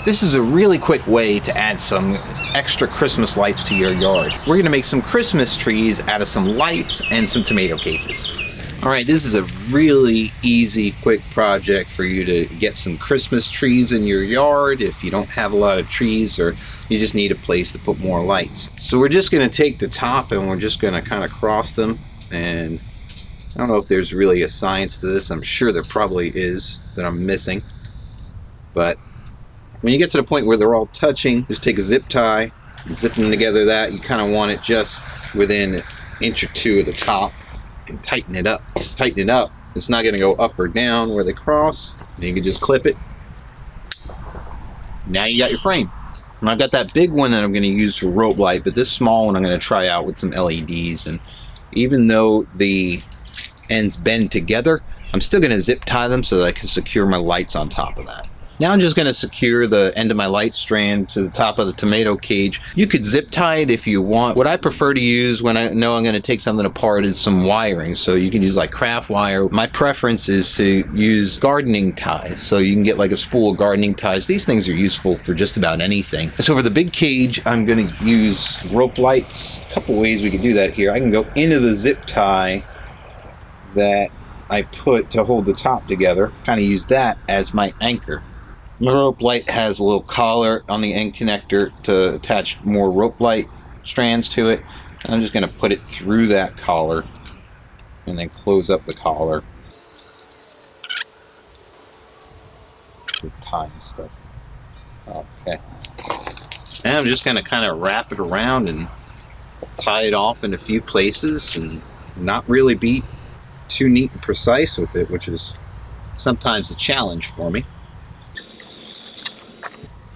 This is a really quick way to add some extra Christmas lights to your yard. We're gonna make some Christmas trees out of some lights and some tomato cages. All right, this is a really easy, quick project for you to get some Christmas trees in your yard if you don't have a lot of trees or you just need a place to put more lights. So we're just gonna take the top and we're just gonna kind of cross them, and I don't know if there's really a science to this. I'm sure there probably is that I'm missing, but when you get to the point where they're all touching, just take a zip tie and zip them together. That you kind of want it just within an inch or two of the top, and tighten it up. Tighten it up. It's not going to go up or down where they cross. Then you can just clip it. Now you got your frame. And I've got that big one that I'm going to use for rope light, but this small one I'm going to try out with some LEDs. And even though the ends bend together, I'm still going to zip tie them so that I can secure my lights on top of that. Now I'm just going to secure the end of my light strand to the top of the tomato cage. You could zip tie it if you want. What I prefer to use when I know I'm going to take something apart is some wiring. So you can use like craft wire. My preference is to use gardening ties. So you can get like a spool of gardening ties. These things are useful for just about anything. So for the big cage, I'm going to use rope lights. A couple ways we can do that here. I can go into the zip tie that I put to hold the top together. Kind of use that as my anchor. My rope light has a little collar on the end connector to attach more rope light strands to it. And I'm just going to put it through that collar and then close up the collar with tie and stuff. Okay. And I'm just going to kind of wrap it around and tie it off in a few places and not really be too neat and precise with it, which is sometimes a challenge for me.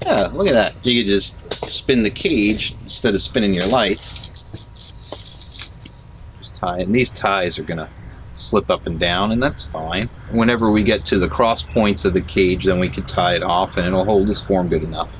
Yeah, look at that. You could just spin the cage instead of spinning your lights. Just tie it. And these ties are going to slip up and down, and that's fine. Whenever we get to the cross points of the cage, then we can tie it off, and it'll hold this form good enough.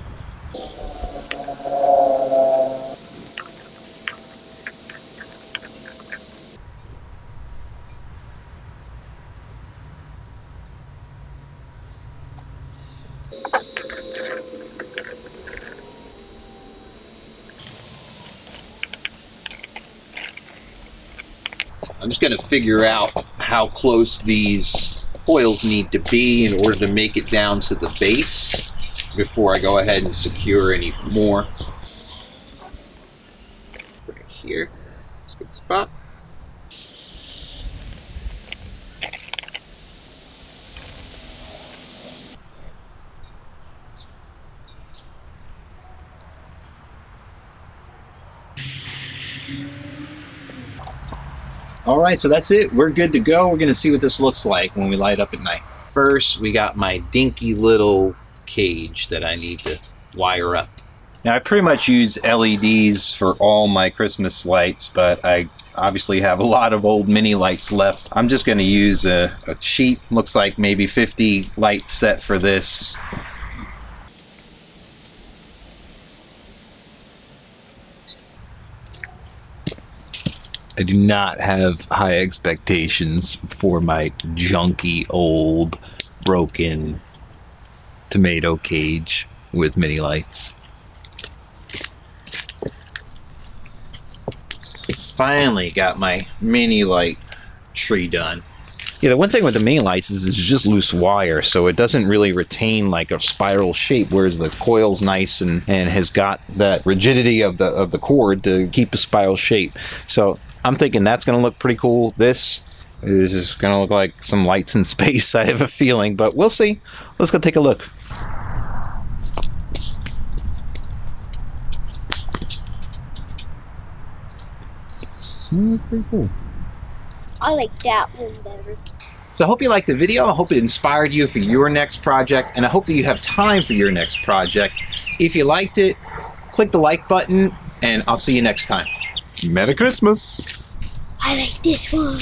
I'm just going to figure out how close these coils need to be in order to make it down to the base before I go ahead and secure any more. Right here. That's a good spot. Alright, so that's it. We're good to go. We're going to see what this looks like when we light up at night. First, we got my dinky little cage that I need to wire up. Now, I pretty much use LEDs for all my Christmas lights, but I obviously have a lot of old mini lights left. I'm just going to use a cheap, looks like maybe 50 light set for this. I do not have high expectations for my junky, old, broken tomato cage with mini lights. Finally got my mini light tree done. Yeah, the one thing with the mini lights is it's just loose wire, so it doesn't really retain like a spiral shape, whereas the coil's nice and has got that rigidity of the cord to keep a spiral shape. So I'm thinking that's going to look pretty cool. This is just going to look like some lights in space, I have a feeling, but we'll see. Let's go take a look. That's pretty cool. I like that one better. So I hope you liked the video. I hope it inspired you for your next project, and I hope that you have time for your next project. If you liked it, click the like button, and I'll see you next time. Merry Christmas! I like this one.